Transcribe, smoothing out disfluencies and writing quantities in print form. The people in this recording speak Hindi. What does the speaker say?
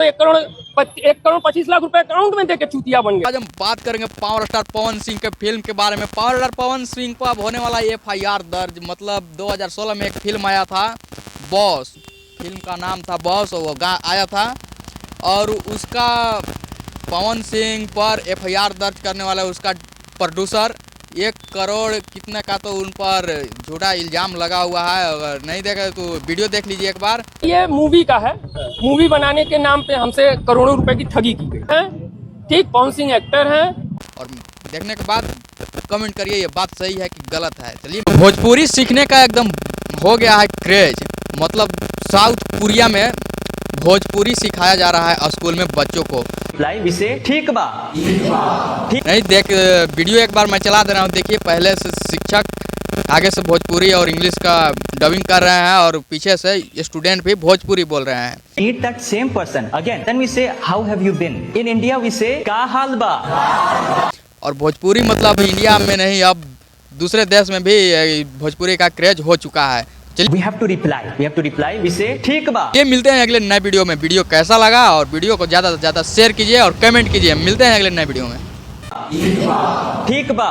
1,25,00,000 रुपए अकाउंट में देके चूतिया बन गया। आज हम बात करेंगे पावर स्टार पवन सिंह के फिल्म के बारे में। पावर स्टार पवन सिंह पर अब होने वाला FIR दर्ज। मतलब 2016 में एक फिल्म आया था बॉस, फिल्म का नाम था बॉस, वो आया था और उसका पवन सिंह पर FIR दर्ज करने वाला उसका प्रोड्यूसर 1 करोड़ कितने का तो उन पर झूठा इल्जाम लगा हुआ है। अगर नहीं देखा तो वीडियो देख लीजिए एक बार। ये मूवी का है, मूवी बनाने के नाम पे हमसे करोड़ों रुपए की ठगी की गई है। ठीक, पवन सिंह एक्टर हैं। और देखने के बाद कमेंट करिए ये बात सही है कि गलत है। चलिए, भोजपुरी सीखने का एकदम हो गया है क्रेज। मतलब साउथ कोरिया में भोजपुरी सिखाया जा रहा है स्कूल में बच्चों को। ठीक बा नहीं देख वीडियो एक बार मैं चला दे रहा हूँ, देखिए। पहले से शिक्षक आगे से भोजपुरी और इंग्लिश का डबिंग कर रहे हैं और पीछे से स्टूडेंट भी भोजपुरी बोल रहे हैं। Meet that same person again. Then we say, how have you been? In India we say, का हाल बा? और भोजपुरी मतलब इंडिया में नहीं, अब दूसरे देश में भी भोजपुरी का क्रेज हो चुका है। We have to reply. We say, ठीक बा। ये मिलते हैं अगले नए वीडियो में। वीडियो कैसा लगा और वीडियो को ज़्यादा से ज़्यादा शेयर कीजिए और कमेंट कीजिए। मिलते हैं अगले नए वीडियो में। ठीक बा।